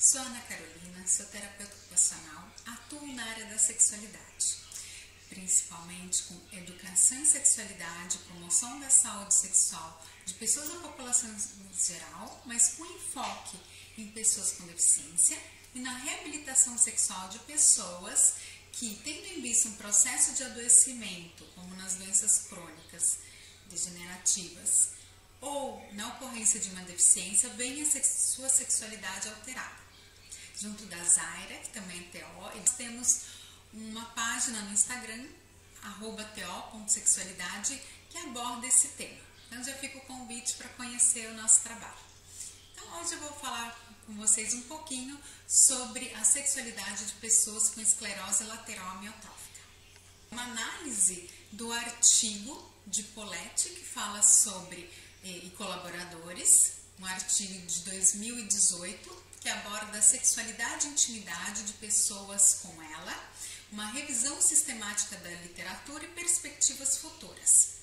Sou Ana Carolina, sou terapeuta ocupacional, atuo na área da sexualidade, principalmente com educação em sexualidade, promoção da saúde sexual de pessoas da população em geral, mas com enfoque em pessoas com deficiência e na reabilitação sexual de pessoas que, tendo em vista um processo de adoecimento, como nas doenças crônicas degenerativas, ou na ocorrência de uma deficiência, venha sua sexualidade alterada. Junto da Zaira, que também é TO, nós temos uma página no Instagram, @to.sexualidade, que aborda esse tema. Então já fica o convite para conhecer o nosso trabalho. Então hoje eu vou falar com vocês um pouquinho sobre a sexualidade de pessoas com esclerose lateral amiotrófica. Uma análise do artigo de Poletti, que fala sobre e colaboradores, um artigo de 2018, que aborda a sexualidade e intimidade de pessoas com ela, uma revisão sistemática da literatura e perspectivas futuras.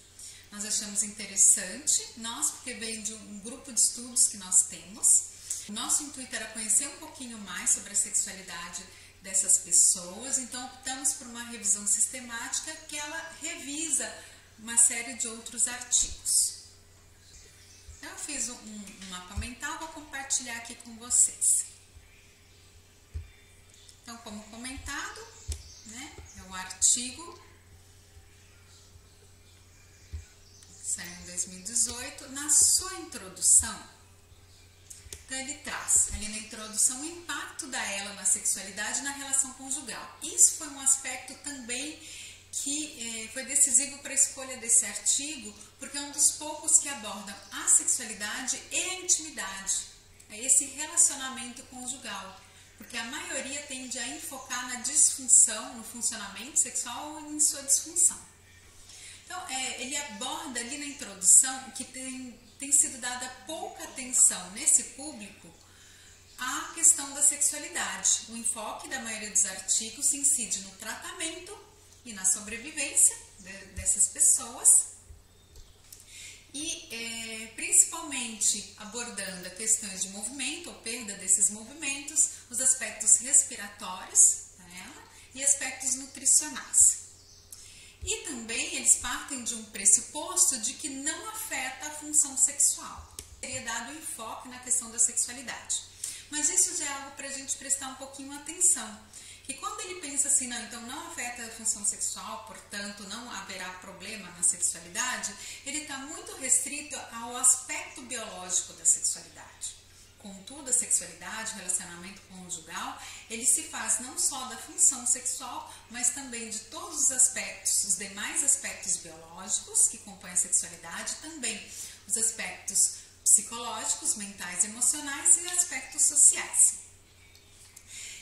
Nós achamos interessante, porque veio de um grupo de estudos que nós temos. O nosso intuito era conhecer um pouquinho mais sobre a sexualidade dessas pessoas, então optamos por uma revisão sistemática que ela revisa uma série de outros artigos. Eu fiz um mapa mental, vou compartilhar aqui com vocês. Então, como comentado, é o artigo que saiu em 2018. Na sua introdução, então ele traz ali na introdução o impacto da ela na sexualidade e na relação conjugal. Isso foi um aspecto também que foi decisivo para a escolha desse artigo, porque é um dos poucos que abordam a sexualidade e a intimidade, esse relacionamento conjugal, porque a maioria tende a enfocar na disfunção, no funcionamento sexual ou em sua disfunção. Então, ele aborda ali na introdução que tem sido dada pouca atenção nesse público à questão da sexualidade. O enfoque da maioria dos artigos incide no tratamento e na sobrevivência dessas pessoas e principalmente abordando questões de movimento ou perda desses movimentos, os aspectos respiratórios e aspectos nutricionais. E também eles partem de um pressuposto de que não afeta a função sexual. Seria dado enfoque na questão da sexualidade. Mas isso já é algo para a gente prestar um pouquinho atenção. Que quando ele pensa assim, então não afeta a função sexual, portanto não haverá problema na sexualidade, ele está muito restrito ao aspecto biológico da sexualidade. Contudo, a sexualidade, o relacionamento conjugal, ele se faz não só da função sexual, mas também de todos os aspectos, os demais aspectos biológicos que compõem a sexualidade, também os aspectos psicológicos, mentais, emocionais e aspectos sociais.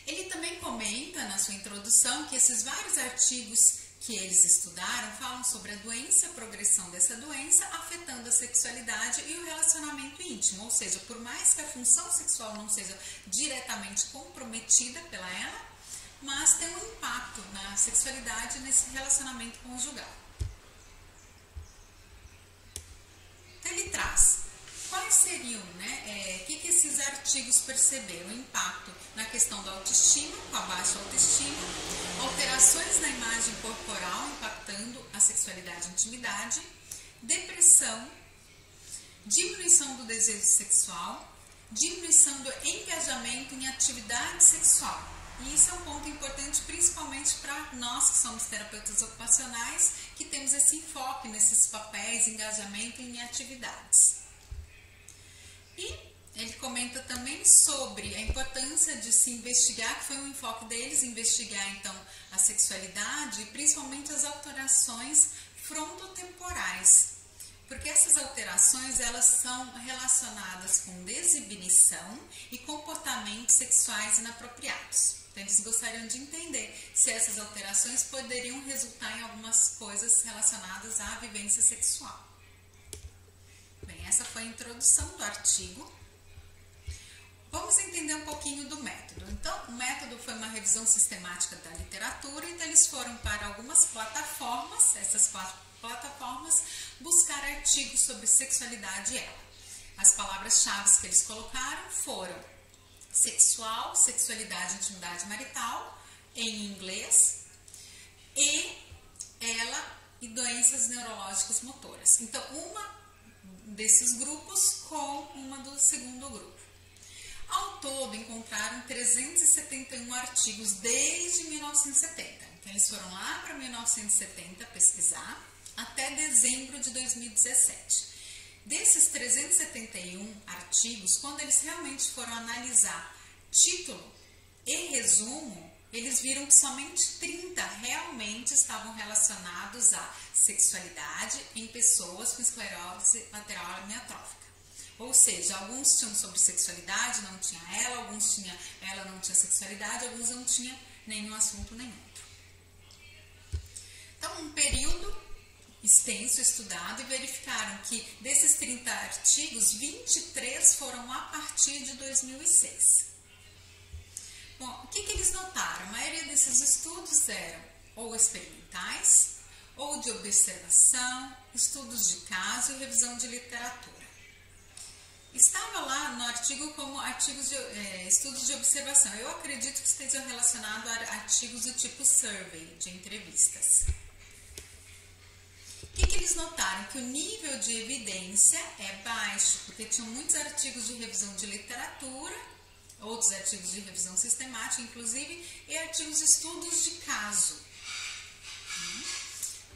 Ele também comenta na sua introdução que esses vários artigos que eles estudaram falam sobre a doença, a progressão dessa doença, afetando a sexualidade e o relacionamento íntimo, ou seja, por mais que a função sexual não seja diretamente comprometida pela ela, mas tem um impacto na sexualidade nesse relacionamento conjugal. Então ele traz quais seriam, o que esses artigos perceberam? O impacto na questão da autoestima, com a baixa autoestima, alterações na imagem corporal impactando a sexualidade e intimidade, depressão, diminuição do desejo sexual, diminuição do engajamento em atividade sexual. E isso é um ponto importante principalmente para nós que somos terapeutas ocupacionais, que temos esse enfoque nesses papéis, engajamento em atividades. E ele comenta também sobre a importância de se investigar, que foi um enfoque deles, investigar então a sexualidade e principalmente as alterações frontotemporais, porque essas alterações elas são relacionadas com desinibição e comportamentos sexuais inapropriados. Então eles gostariam de entender se essas alterações poderiam resultar em algumas coisas relacionadas à vivência sexual. Bem, essa foi a introdução do artigo. Vamos entender um pouquinho do método. Então, o método foi uma revisão sistemática da literatura, então eles foram para algumas plataformas, essas plataformas, buscar artigos sobre sexualidade e ela. As palavras-chave que eles colocaram foram sexual, sexualidade e intimidade marital, em inglês, e ela e doenças neurológicas motoras. Então, uma desses grupos com uma do segundo grupo. Ao todo, encontraram 371 artigos desde 1970. Então, eles foram lá para 1970 pesquisar, até dezembro de 2017. Desses 371 artigos, quando eles realmente foram analisar título e resumo, eles viram que somente 30 realmente estavam relacionados à sexualidade em pessoas com esclerose lateral amiotrófica. Ou seja, alguns tinham sobre sexualidade, não tinha ela, alguns tinha ela, não tinha sexualidade, alguns não tinha nenhum assunto nenhum outro. Então, um período extenso estudado e verificaram que desses 30 artigos, 23 foram a partir de 2006. Bom, o que eles notaram? A maioria desses estudos eram ou experimentais, ou de observação, estudos de caso e revisão de literatura. Estava lá no artigo como estudos de observação. Eu acredito que esteja relacionado a artigos do tipo survey, de entrevistas. O que eles notaram? Que o nível de evidência é baixo, porque tinham muitos artigos de revisão de literatura, outros artigos de revisão sistemática, inclusive, e artigos de estudos de caso.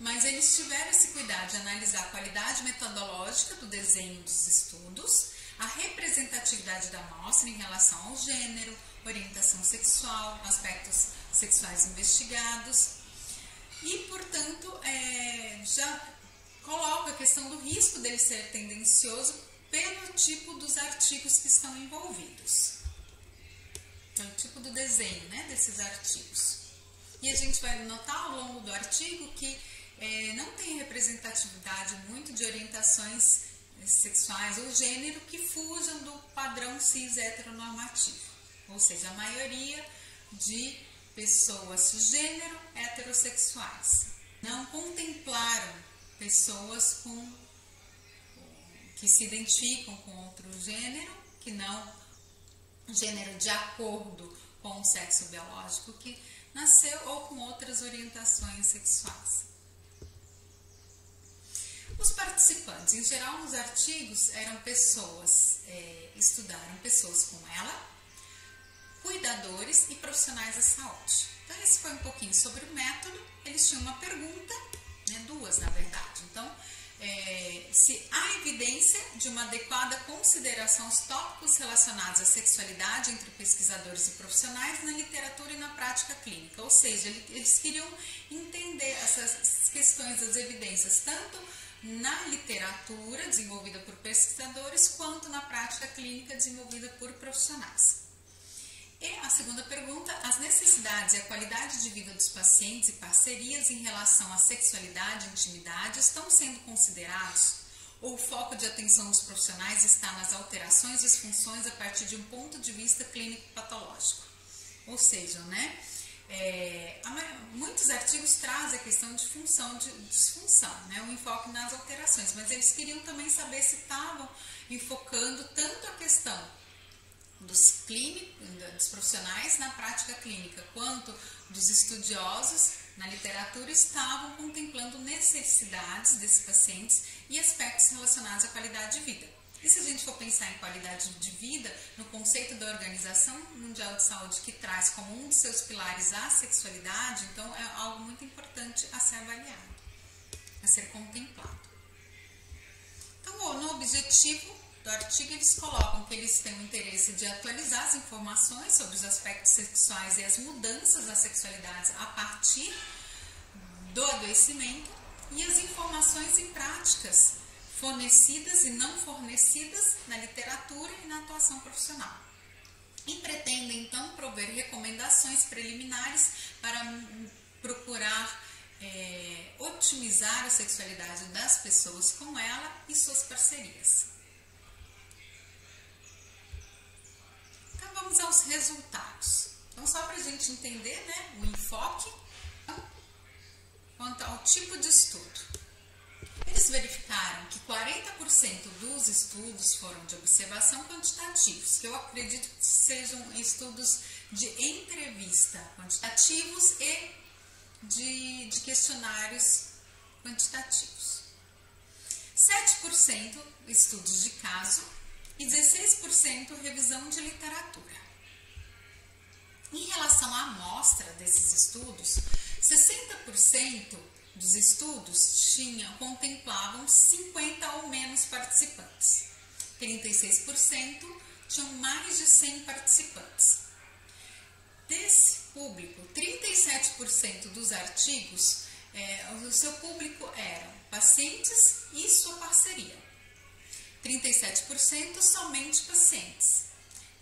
Mas eles tiveram esse cuidado de analisar a qualidade metodológica do desenho dos estudos, a representatividade da amostra em relação ao gênero, orientação sexual, aspectos sexuais investigados e, portanto, já coloca a questão do risco dele ser tendencioso pelo tipo dos artigos que estão envolvidos, pelo tipo do desenho, né, desses artigos. E a gente vai notar ao longo do artigo que não tem representatividade muito de orientações sexuais ou gênero que fujam do padrão cis heteronormativo, ou seja, a maioria de pessoas cisgênero heterossexuais. Não contemplaram pessoas que se identificam com outro gênero, que não gênero de acordo com o sexo biológico que nasceu ou com outras orientações sexuais. Os participantes, em geral, nos artigos, eram pessoas, estudaram pessoas com ela, cuidadores e profissionais da saúde. Então, esse foi um pouquinho sobre o método. Eles tinham uma pergunta, duas na verdade. Então, se há evidência de uma adequada consideração aos tópicos relacionados à sexualidade entre pesquisadores e profissionais na literatura e na prática clínica. Ou seja, eles queriam entender essas questões das evidências, tanto na literatura desenvolvida por pesquisadores, quanto na prática clínica desenvolvida por profissionais. E a segunda pergunta, as necessidades e a qualidade de vida dos pacientes e parcerias em relação à sexualidade e intimidade estão sendo considerados? Ou o foco de atenção dos profissionais está nas alterações e disfunções a partir de um ponto de vista clínico-patológico? Ou seja, muitos artigos trazem a questão de função, de disfunção, o enfoque nas alterações, mas eles queriam também saber se estavam enfocando tanto a questão dos profissionais na prática clínica, quanto dos estudiosos na literatura estavam contemplando necessidades desses pacientes e aspectos relacionados à qualidade de vida. E se a gente for pensar em qualidade de vida, no conceito da Organização Mundial de Saúde, que traz como um de seus pilares a sexualidade, então é algo muito importante a ser avaliado, a ser contemplado. Então, no objetivo do artigo, eles colocam que eles têm o interesse de atualizar as informações sobre os aspectos sexuais e as mudanças das sexualidades a partir do adoecimento e as informações e práticas fornecidas e não fornecidas na literatura e na atuação profissional. E pretendem, então, prover recomendações preliminares para procurar otimizar a sexualidade das pessoas com ela e suas parcerias. Então, vamos aos resultados. Então, só para a gente entender, o enfoque quanto ao tipo de estudo. Eles eles verificaram que 40% dos estudos foram de observação quantitativos, que eu acredito que sejam estudos de entrevista quantitativos e de questionários quantitativos. 7% estudos de caso e 16% revisão de literatura. Em relação à amostra desses estudos, 60% dos estudos contemplavam 50 ou menos participantes. 36% tinham mais de 100 participantes. Desse público, 37% dos artigos, o seu público eram pacientes e sua parceria. 37% somente pacientes.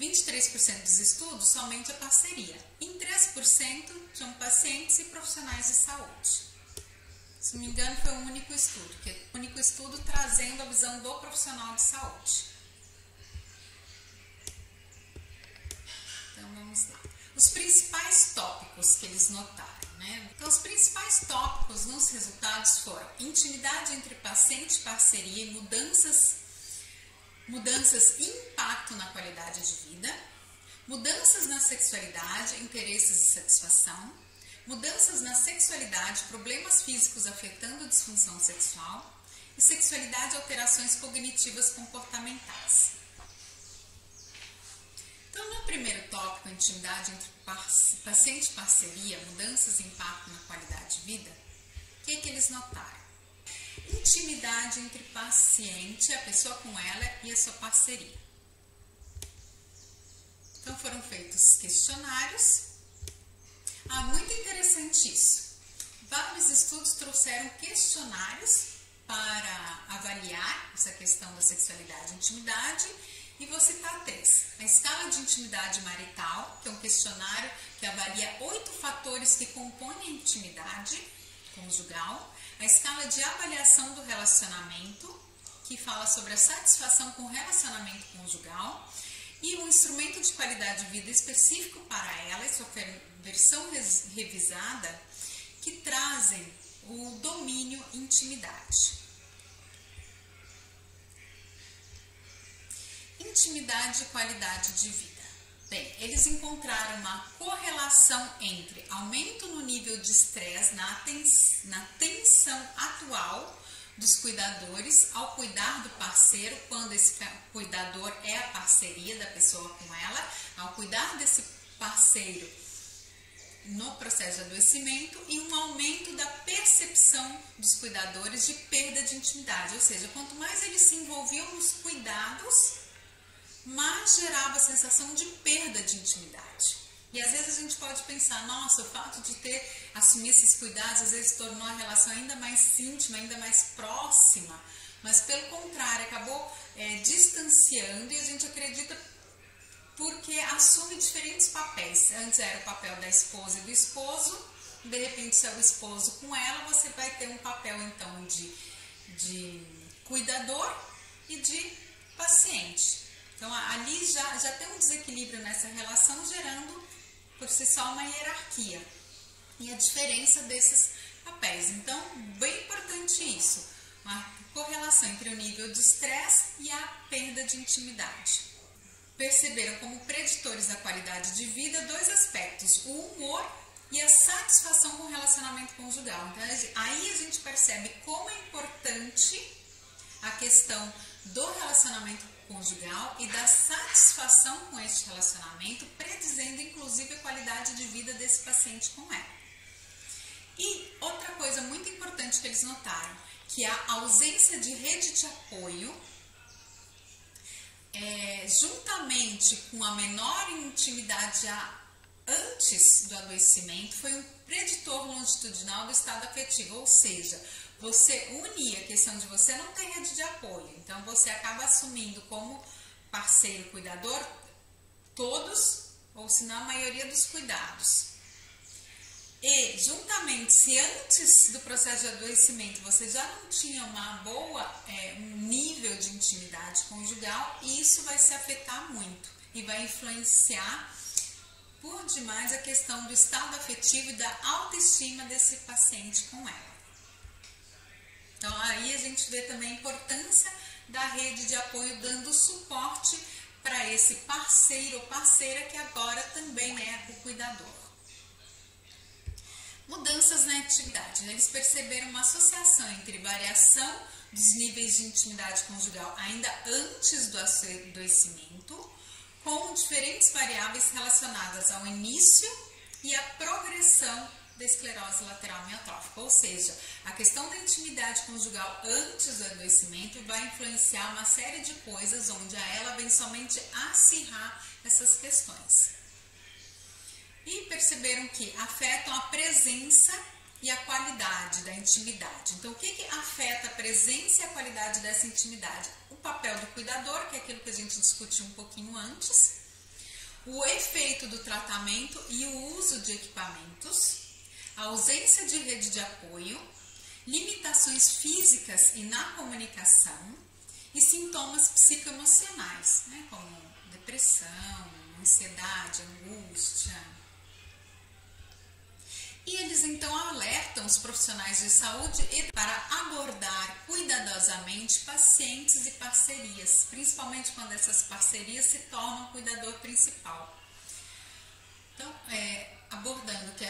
23% dos estudos somente a parceria. Em 3% tinham pacientes e profissionais de saúde. Se não me engano, foi o único estudo trazendo a visão do profissional de saúde. Então vamos lá. Os principais tópicos que eles notaram, né? Então, os principais tópicos nos resultados foram intimidade entre paciente e parceria e mudanças e impacto na qualidade de vida, mudanças na sexualidade, interesses e satisfação, mudanças na sexualidade, problemas físicos afetando a disfunção sexual e sexualidade e alterações cognitivas comportamentais. Então, no primeiro tópico, intimidade entre paciente e parceria, mudanças e impacto na qualidade de vida, o que eles notaram? Intimidade entre paciente, a pessoa com ela e a sua parceria. Então, foram feitos questionários. Muito interessante isso. Vários estudos trouxeram questionários para avaliar essa questão da sexualidade e intimidade. E vou citar 3. A escala de intimidade marital, que é um questionário que avalia 8 fatores que compõem a intimidade conjugal. A escala de avaliação do relacionamento, que fala sobre a satisfação com o relacionamento conjugal. E um instrumento de qualidade de vida específico para ela, sua versão revisada, que trazem o domínio e intimidade. Intimidade e qualidade de vida. Bem, eles encontraram uma correlação entre aumento no nível de estresse na tensão atual dos cuidadores ao cuidar do parceiro, quando esse cuidador é a parceria da pessoa com ela, ao cuidar desse parceiro no processo de adoecimento, e um aumento da percepção dos cuidadores de perda de intimidade, ou seja, quanto mais eles se envolviam nos cuidados, mais gerava a sensação de perda de intimidade. E às vezes a gente pode pensar, nossa, o fato de assumir esses cuidados, às vezes tornou a relação ainda mais íntima, ainda mais próxima, mas pelo contrário, acabou distanciando, e a gente acredita porque assume diferentes papéis. Antes era o papel da esposa e do esposo, de repente se é o esposo com ela, você vai ter um papel então de cuidador e de paciente. Então, ali já tem um desequilíbrio nessa relação, gerando por si só uma hierarquia e a diferença desses papéis. Então, bem importante isso, uma correlação entre o nível de estresse e a perda de intimidade. Perceberam como preditores da qualidade de vida 2 aspectos, o humor e a satisfação com o relacionamento conjugal. Então, aí a gente percebe como é importante a questão do relacionamento conjugal e da satisfação com este relacionamento, predizendo inclusive a qualidade de vida desse paciente com ela. E outra coisa muito importante que eles notaram, que a ausência de rede de apoio, juntamente com a menor intimidade antes do adoecimento, foi um preditor longitudinal do estado afetivo, ou seja, você une a questão de você não ter rede de apoio, então você acaba assumindo como parceiro cuidador todos, ou se não a maioria dos cuidados. E juntamente, se antes do processo de adoecimento você já não tinha um nível de intimidade conjugal, isso vai se afetar muito e vai influenciar por demais a questão do estado afetivo e da autoestima desse paciente com ela. Então aí a gente vê também a importância da rede de apoio dando suporte para esse parceiro ou parceira que agora também é o cuidador. Mudanças na atividade. Eles perceberam uma associação entre variação dos níveis de intimidade conjugal ainda antes do adoecimento, com diferentes variáveis relacionadas ao início e à progressão da esclerose lateral amiotrófica, ou seja, a questão da intimidade conjugal antes do adoecimento vai influenciar uma série de coisas onde a ela vem somente acirrar essas questões. E perceberam que afetam a presença e a qualidade da intimidade. Então, o que afeta a presença e a qualidade dessa intimidade? O papel do cuidador, que é aquilo que a gente discutiu um pouquinho antes, o efeito do tratamento e o uso de equipamentos, a ausência de rede de apoio, limitações físicas e na comunicação e sintomas psicoemocionais, né, como depressão, ansiedade, angústia. E eles então alertam os profissionais de saúde para abordar cuidadosamente pacientes e parcerias, principalmente quando essas parcerias se tornam o cuidador principal. Então, abordando que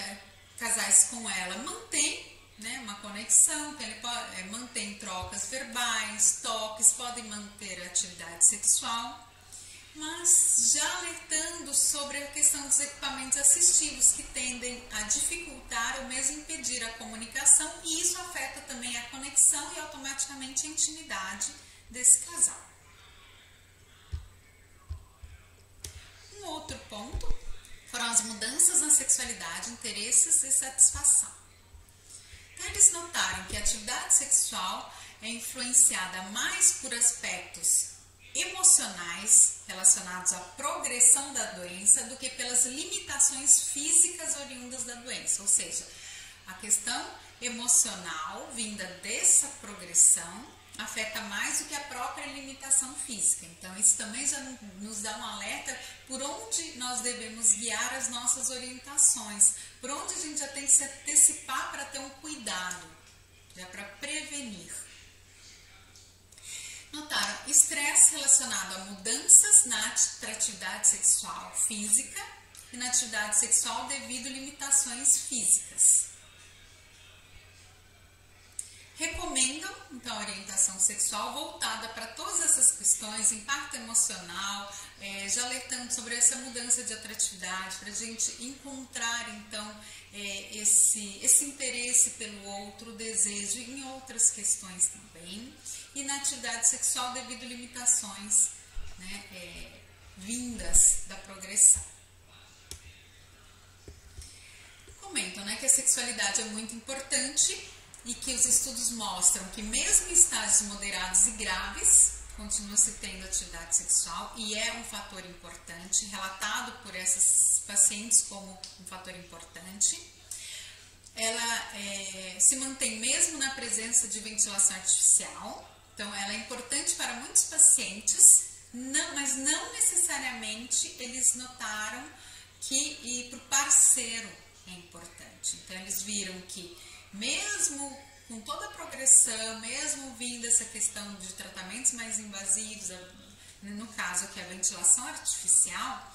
casais com ela mantêm, né, uma conexão, que ele mantém trocas verbais, toques, podem manter atividade sexual, mas já alertando sobre a questão dos equipamentos assistivos que tendem a dificultar ou mesmo impedir a comunicação, e isso afeta também a conexão e automaticamente a intimidade desse casal. Um outro ponto foram as mudanças na sexualidade, interesses e satisfação. Então, eles notaram que a atividade sexual é influenciada mais por aspectos emocionais relacionados à progressão da doença do que pelas limitações físicas oriundas da doença, ou seja, a questão emocional vinda dessa progressão afeta mais do que a própria limitação física. Então, isso também já nos dá um alerta por onde nós devemos guiar as nossas orientações, por onde a gente já tem que se antecipar para ter um cuidado, já para prevenir. Notaram estresse relacionado a mudanças na atividade sexual física e na atividade sexual devido a limitações físicas. Recomendam, então, a orientação sexual voltada para todas essas questões, impacto emocional, já alertando sobre essa mudança de atratividade, para a gente encontrar, então, esse interesse pelo outro, o desejo em outras questões também, e na atividade sexual devido a limitações, né, vindas da progressão. Comentam, né, que a sexualidade é muito importante e que os estudos mostram que mesmo em estágios moderados e graves, continua-se tendo atividade sexual e é um fator importante, relatado por essas pacientes como um fator importante. Ela se mantém mesmo na presença de ventilação artificial, então ela é importante para muitos pacientes, mas não necessariamente eles notaram que ir para o parceiro é importante. Então eles viram que mesmo com toda a progressão, mesmo vindo essa questão de tratamentos mais invasivos, no caso aqui a ventilação artificial,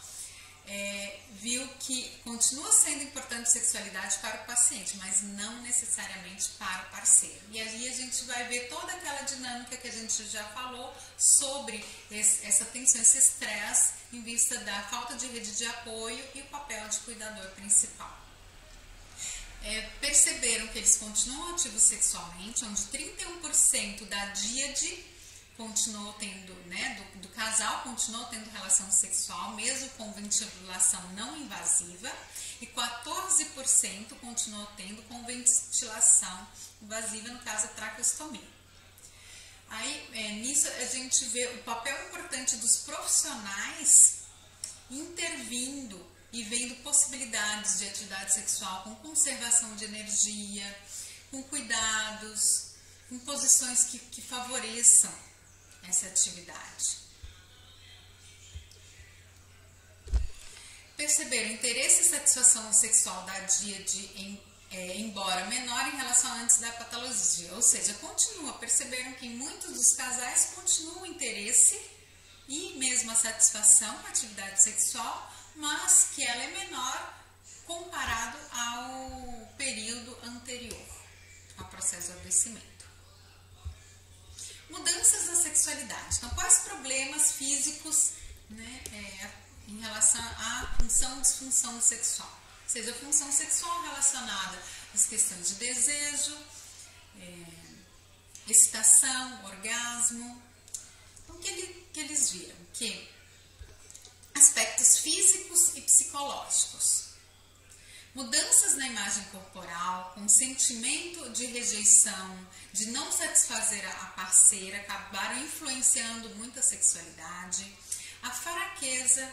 viu que continua sendo importante sexualidade para o paciente, mas não necessariamente para o parceiro. E aí a gente vai ver toda aquela dinâmica que a gente já falou sobre essa tensão, esse estresse em vista da falta de rede de apoio e o papel de cuidador principal. Perceberam que eles continuam ativos sexualmente, onde 31% da díade continuou tendo, né, do casal continuou tendo relação sexual, mesmo com ventilação não invasiva, e 14% continuou tendo com ventilação invasiva, no caso a traqueostomia. Aí, nisso a gente vê o papel importante dos profissionais intervindo e vendo possibilidades de atividade sexual com conservação de energia, com cuidados, com posições que favoreçam essa atividade. Perceberam interesse e satisfação sexual da díade em embora menor em relação a antes da patologia, ou seja, perceberam que em muitos dos casais continua o interesse e mesmo a satisfação com a atividade sexual, mas que ela é menor comparado ao período anterior ao processo de adoecimento. Mudanças na sexualidade. Então, quais problemas físicos, né, em relação à função e disfunção sexual? Ou seja, a função sexual relacionada às questões de desejo, excitação, orgasmo. Então, o que eles viram? Que aspectos físicos e psicológicos. Mudanças na imagem corporal, com sentimento de rejeição, de não satisfazer a parceira, acabaram influenciando muito a sexualidade. A fraqueza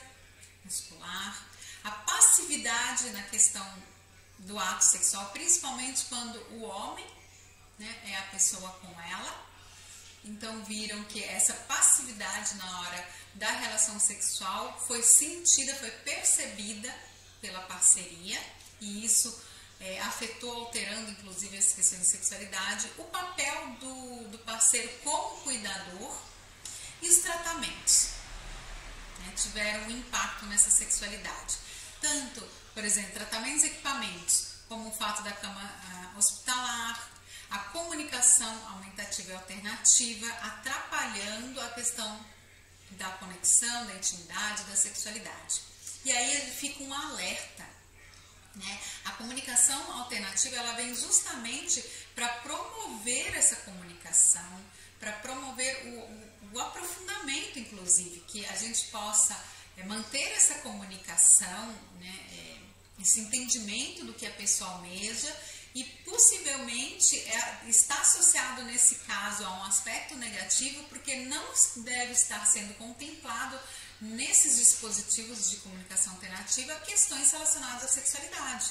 muscular, a passividade na questão do ato sexual, principalmente quando o homem, né, é a pessoa com ela. Então viram que essa passividade na hora da relação sexual foi sentida, foi percebida pela parceria, e isso afetou, alterando inclusive essa questão de sexualidade, o papel do parceiro como cuidador e os tratamentos, né, tiveram um impacto nessa sexualidade. Tanto, por exemplo, tratamentos e equipamentos, como o fato da cama hospitalar, a comunicação aumentativa e alternativa, atrapalhando a questão da conexão, da intimidade, da sexualidade. E aí fica um alerta, né? A comunicação alternativa, ela vem justamente para promover essa comunicação, para promover o aprofundamento, inclusive, que a gente possa manter essa comunicação, né? Esse entendimento do que a pessoa almeja, e possivelmente está associado nesse caso a um aspecto negativo, porque não deve estar sendo contemplado nesses dispositivos de comunicação alternativa questões relacionadas à sexualidade.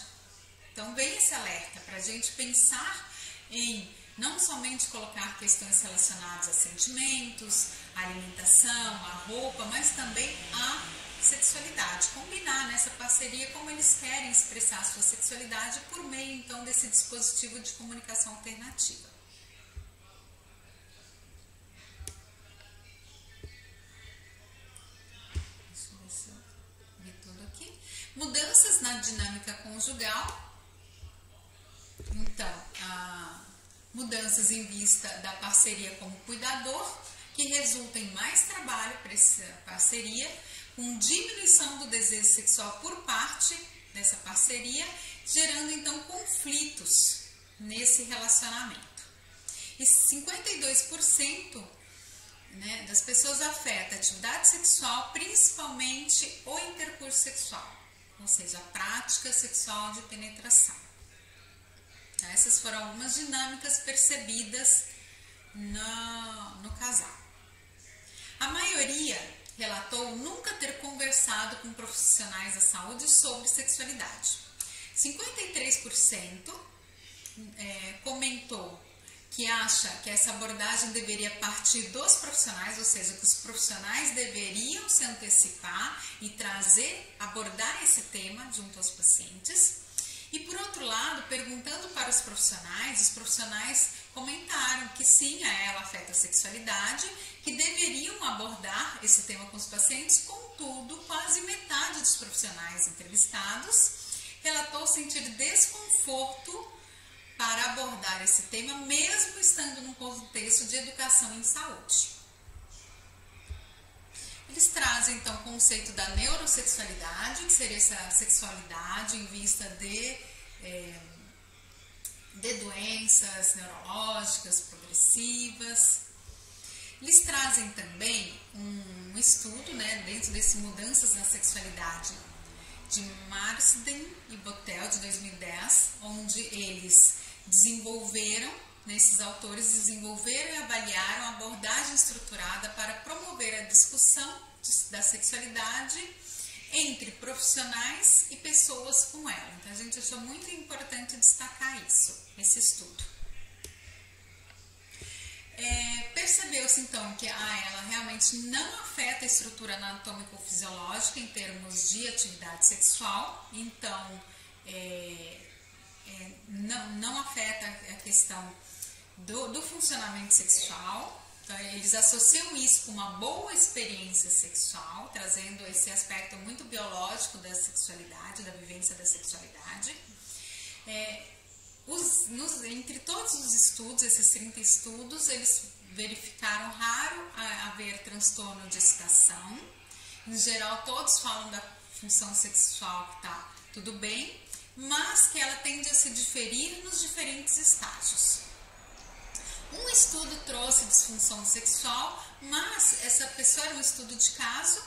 Então vem esse alerta para a gente pensar em não somente colocar questões relacionadas a sentimentos, a alimentação, a roupa, mas também a sexualidade, combinar nessa parceria como eles querem expressar a sua sexualidade por meio então desse dispositivo de comunicação alternativa. Deixa eu ver se eu vi tudo aqui. Mudanças na dinâmica conjugal. Então, mudanças em vista da parceria como cuidador, que resultam em mais trabalho para essa parceria, com diminuição do desejo sexual por parte dessa parceria, gerando então conflitos nesse relacionamento. E 52%, né, das pessoas afeta a atividade sexual, principalmente o intercurso sexual, ou seja, a prática sexual de penetração. Então, essas foram algumas dinâmicas percebidas no casal. A maioria relatou nunca ter conversado com profissionais da saúde sobre sexualidade. 53% comentou que acha que essa abordagem deveria partir dos profissionais, ou seja, que os profissionais deveriam se antecipar e abordar esse tema junto aos pacientes. E por outro lado, perguntando para os profissionais comentaram que sim, a ela afeta a sexualidade, que deveriam abordar esse tema com os pacientes. Contudo, quase metade dos profissionais entrevistados relatou sentir desconforto para abordar esse tema, mesmo estando num contexto de educação em saúde. Eles trazem então o conceito da neurosexualidade, que seria essa sexualidade em vista de doenças neurológicas progressivas. Eles trazem também um estudo, né, dentro desse Mudanças na Sexualidade, de Marsden e Botel, de 2010, onde eles esses autores desenvolveram e avaliaram a abordagem estruturada para promover a discussão da sexualidade entre profissionais e pessoas com ela. Então, a gente achou muito importante destacar esse estudo. Percebeu-se, então, que ela realmente não afeta a estrutura anatômico-fisiológica em termos de atividade sexual. Então, não afeta a questão do funcionamento sexual. Então, eles associam isso com uma boa experiência sexual, trazendo esse aspecto muito biológico da sexualidade, da vivência da sexualidade. Entre todos os estudos, esses 30 estudos, eles verificaram raro haver transtorno de excitação. Em geral, todos falam da função sexual que está tudo bem, mas que ela tende a se diferir nos diferentes estágios. Um estudo trouxe disfunção sexual, mas essa pessoa era um estudo de caso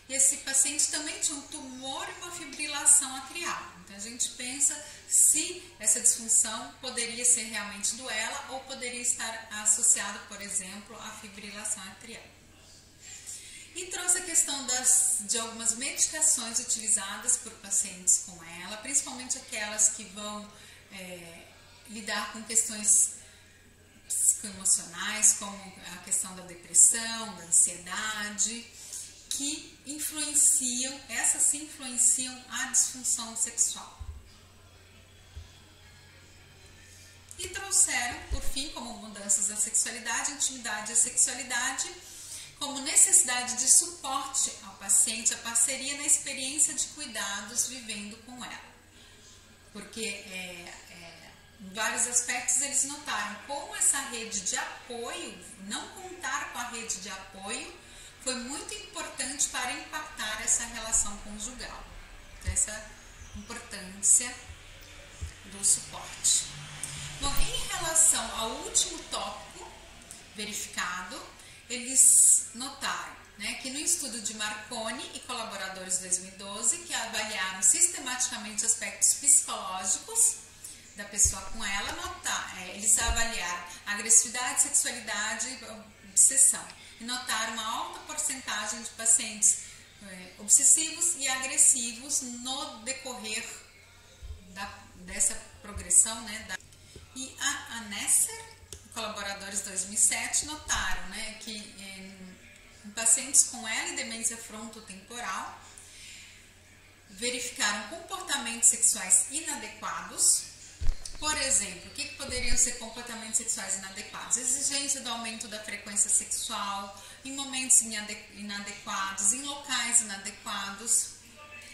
e esse paciente também tinha um tumor e uma fibrilação atrial. Então a gente pensa se essa disfunção poderia ser realmente duela ou poderia estar associado, por exemplo, à fibrilação atrial. E trouxe a questão de algumas medicações utilizadas por pacientes com ela, principalmente aquelas que vão lidar com questões psicoemocionais, como a questão da depressão, da ansiedade, que essas sim influenciam a disfunção sexual. E trouxeram, por fim, como mudanças da sexualidade, intimidade e sexualidade, como necessidade de suporte ao paciente, a parceria na experiência de cuidados vivendo com ela. Porque em vários aspectos eles notaram como essa rede de apoio, não contar com a rede de apoio, foi muito importante para impactar essa relação conjugal. Então, essa importância do suporte. Bom, em relação ao último tópico verificado, eles notaram que no estudo de Marconi e colaboradores de 2012, que avaliaram sistematicamente aspectos psicológicos da pessoa com ela, eles avaliaram agressividade, sexualidade e obsessão. E notaram uma alta porcentagem de pacientes obsessivos e agressivos no decorrer dessa progressão. E a Nesser, colaboradores de 2007, notaram que em pacientes com L demência frontotemporal verificaram comportamentos sexuais inadequados. Por exemplo, o que poderiam ser comportamentos sexuais inadequados? Exigência do aumento da frequência sexual, em momentos inadequados, em locais inadequados.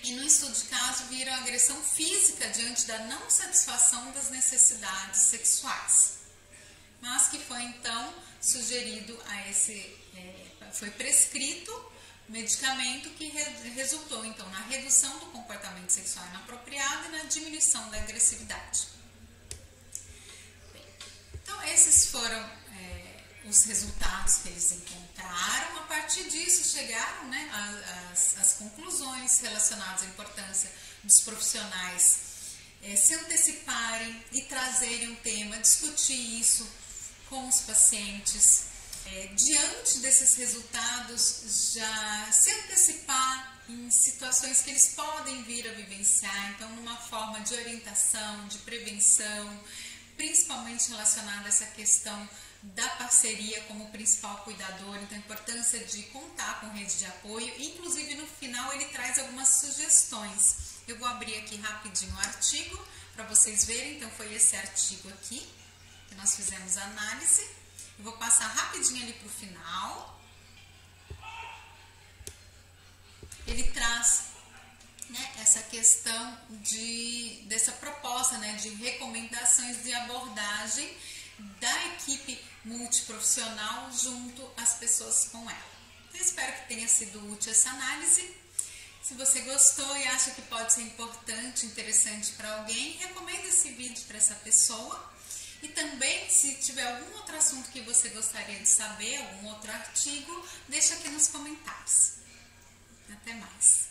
E no estudo de caso viram agressão física diante da não satisfação das necessidades sexuais. Mas que foi então sugerido foi prescrito medicamento que resultou então na redução do comportamento sexual inapropriado e na diminuição da agressividade. Então, esses foram os resultados que eles encontraram. A partir disso, chegaram às conclusões relacionadas à importância dos profissionais se anteciparem e trazerem um tema, discutir isso com os pacientes. Diante desses resultados, já se antecipar em situações que eles podem vir a vivenciar, então, numa forma de orientação, de prevenção, principalmente relacionada a essa questão da parceria como principal cuidador, então a importância de contar com rede de apoio. Inclusive no final ele traz algumas sugestões. Eu vou abrir aqui rapidinho o artigo para vocês verem. Então foi esse artigo aqui que nós fizemos a análise. Eu vou passar rapidinho ali para o final. Ele traz essa questão dessa proposta de recomendações de abordagem da equipe multiprofissional junto às pessoas com ela. Eu espero que tenha sido útil essa análise. Se você gostou e acha que pode ser importante, interessante para alguém, recomenda esse vídeo para essa pessoa. E também, se tiver algum outro assunto que você gostaria de saber, algum outro artigo, deixa aqui nos comentários. Até mais!